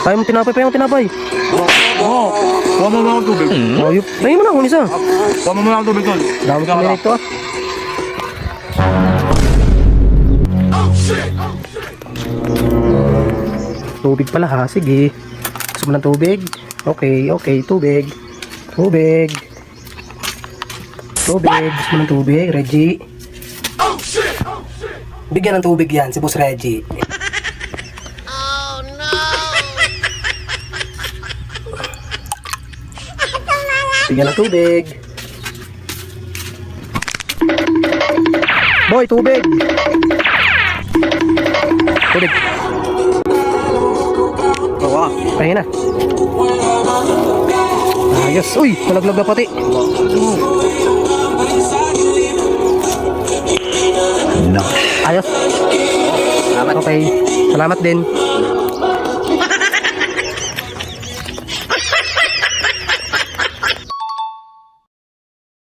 Kaya mo tinapay, pa yung tinapay. Oo. Kuha mo muna ang tubig. Ayup. Pahingin mo na kung isa. Kuha mo muna ang tubig, tol. Dami kami na ito ah. Tubig pala ha, sige. Gusto mo ng tubig? Okay, okay, tubig. Tubig. Tubig, gusto mo ng tubig, Reggie? Bigyan ng tubig yan, si Boss Reggie. Bigyan ng tubig. Boy, tubig. Tubig. Oo. Ayun na. Ayos. Uy, nalaglag na pati. No. Ayos. Salamat. Okay. Salamat din.